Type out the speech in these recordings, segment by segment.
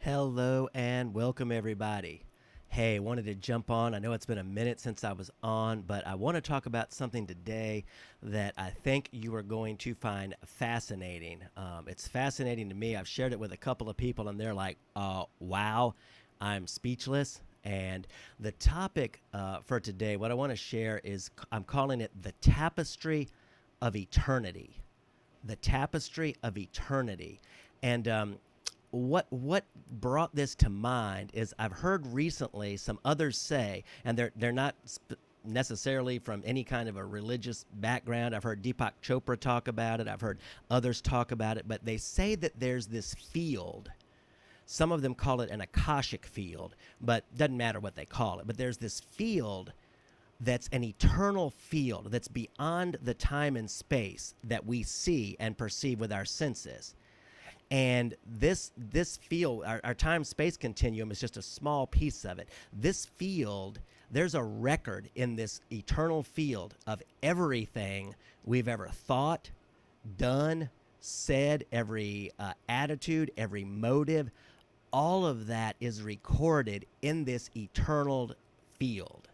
Hello and welcome, everybody. Hey, wanted to jump on. I know it's been a minute since I was on, but I want to talk about something today that I think you are going to find fascinating. It's fascinating to me. I've shared it with a couple of people, and they're like, wow, I'm speechless. And the topic for today, what I want to share is I'm calling it the Tapestry of Eternity. The Tapestry of Eternity. And what brought this to mind is I've heard recently some others say, and they're not necessarily from any kind of a religious background. I've heard Deepak Chopra talk about it. I've heard others talk about it, but they say that there's this field. Some of them call it an Akashic field, but doesn't matter what they call it. But there's this field that's an eternal field that's beyond the time and space that we see and perceive with our senses. And this field, our time space continuum, is just a small piece of it. This field, there's a record in this eternal field of everything we've ever thought, done, said, every attitude, every motive. All of that is recorded in this eternal field.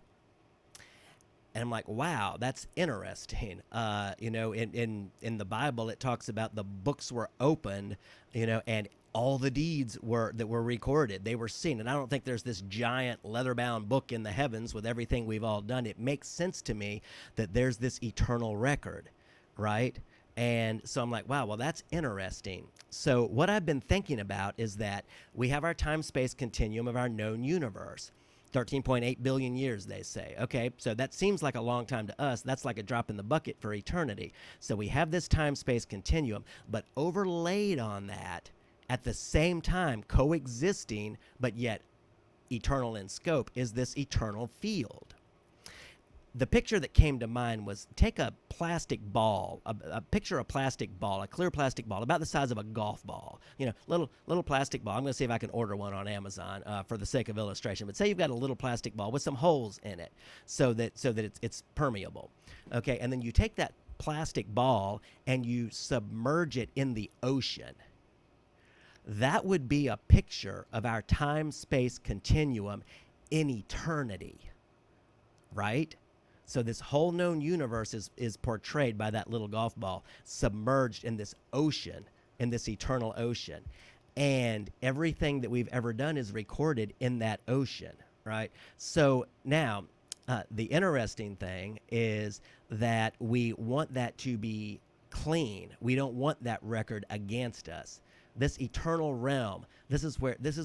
And I'm like, wow, that's interesting. In the Bible, it talks about the books were opened, and all the deeds that were recorded. They were seen. And I don't think there's this giant leather-bound book in the heavens with everything we've all done. It makes sense to me that there's this eternal record, right? And so I'm like, wow, well, that's interesting. So what I've been thinking about is that we have our time-space continuum of our known universe. 13.8 billion years, they say. Okay, so that seems like a long time to us. That's like a drop in the bucket for eternity. So we have this time-space continuum, but overlaid on that, at the same time, coexisting, but yet eternal in scope, is this eternal field. The picture that came to mind was take a plastic ball, picture a plastic ball, a clear plastic ball, about the size of a golf ball. Little plastic ball. I'm going to see if I can order one on Amazon for the sake of illustration. But say you've got a little plastic ball with some holes in it, so that it's permeable. Okay, and then you take that plastic ball and you submerge it in the ocean. That would be a picture of our time-space continuum in eternity, right? So this whole known universe is portrayed by that little golf ball submerged in this ocean, in this eternal ocean. And everything that we've ever done is recorded in that ocean, right? So now, the interesting thing is that we want that to be clean. We don't want that record against us. This eternal realm, this is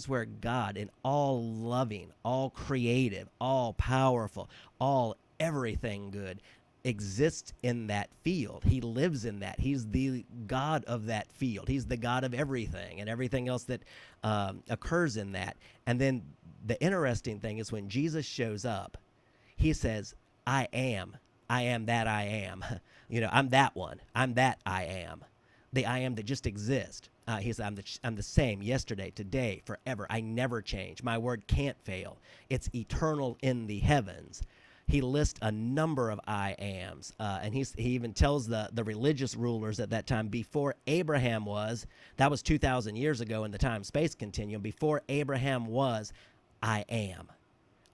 where God, in all loving, all creative, all powerful, all everything good, exists in that field. He lives in that. He's the God of that field. He's the God of everything and everything else that occurs in that. And then the interesting thing is when Jesus shows up, he says, I am that I am. I'm that one. I'm that I am. The I am that just exists. He says, I'm the same yesterday, today, forever. I never change. My word can't fail. It's eternal in the heavens. He lists a number of I ams, and he even tells the religious rulers at that time, before Abraham was, that was 2,000 years ago in the time-space continuum, before Abraham was, I am.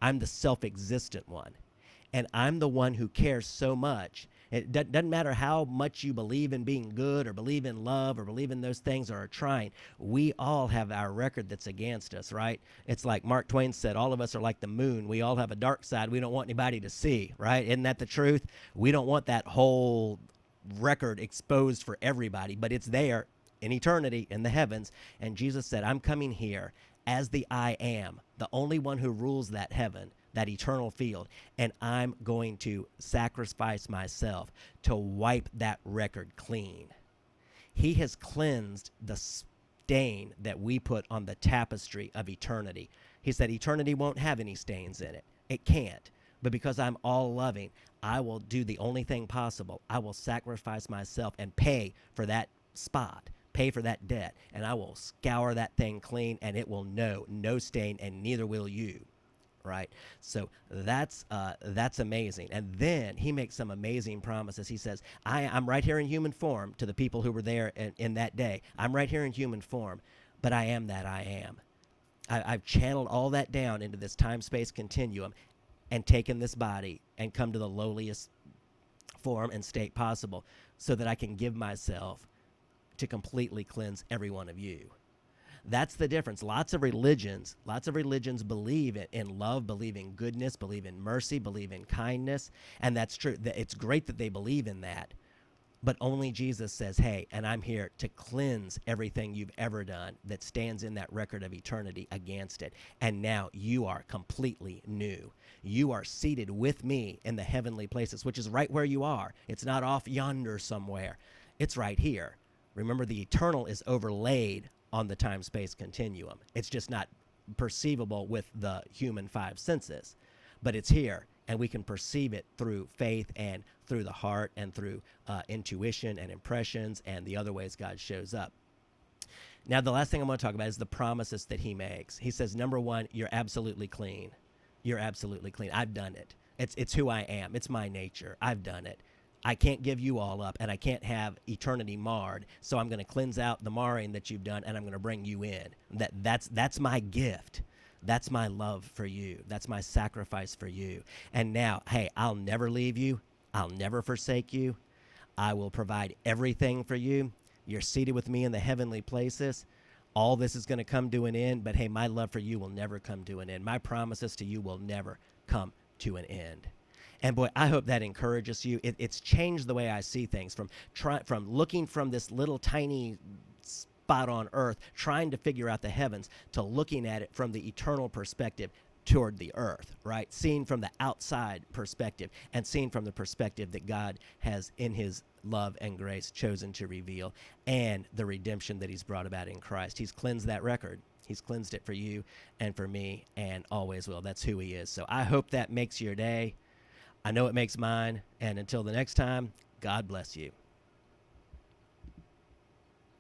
I'm the self-existent one, and I'm the one who cares so much. It doesn't matter how much you believe in being good or believe in love or believe in those things or are trying. We all have our record that's against us, right? It's like Mark Twain said, all of us are like the moon. We all have a dark side we don't want anybody to see, right? Isn't that the truth? We don't want that whole record exposed for everybody, but it's there in eternity in the heavens. And Jesus said, I'm coming here as the I am, the only one who rules that heaven, that eternal field, and I'm going to sacrifice myself to wipe that record clean. He has cleansed the stain that we put on the tapestry of eternity. He said eternity won't have any stains in it. It can't. But because I'm all loving, I will do the only thing possible. I will sacrifice myself and pay for that spot, pay for that debt, and I will scour that thing clean, and it will know no stain, and neither will you. Right? So that's amazing. And then he makes some amazing promises. He says, I'm right here in human form to the people who were there in that day. I'm right here in human form, but I am that I am. I've channeled all that down into this time space continuum and taken this body and come to the lowliest form and state possible so that I can give myself to completely cleanse every one of you. That's the difference. Lots of religions believe in love, believe in goodness, believe in mercy, believe in kindness, and that's true. It's great that they believe in that, but only Jesus says, hey, and I'm here to cleanse everything you've ever done that stands in that record of eternity against it. And now you are completely new. You are seated with me in the heavenly places, which is right where you are. It's not off yonder somewhere. It's right here. Remember, the eternal is overlaid on the time-space continuum. It's just not perceivable with the human five senses, but it's here, and we can perceive it through faith and through the heart and through intuition and impressions and the other ways God shows up. Now, the last thing I want to talk about is the promises that he makes. He says, number one, you're absolutely clean. You're absolutely clean. I've done it. It's who I am. It's my nature. I've done it. I can't give you all up, and I can't have eternity marred. So I'm going to cleanse out the marring that you've done, and I'm going to bring you in. That's my gift. That's my love for you. That's my sacrifice for you. And now, hey, I'll never leave you. I'll never forsake you. I will provide everything for you. You're seated with me in the heavenly places. All this is going to come to an end, but hey, my love for you will never come to an end. My promises to you will never come to an end. And boy, I hope that encourages you. It's changed the way I see things from looking from this little tiny spot on earth, trying to figure out the heavens, to looking at it from the eternal perspective toward the earth, right? Seeing from the outside perspective and seeing from the perspective that God has in his love and grace chosen to reveal, and the redemption that he's brought about in Christ. He's cleansed that record. He's cleansed it for you and for me and always will. That's who he is. So I hope that makes your day. I know it makes mine. And until the next time, God bless you.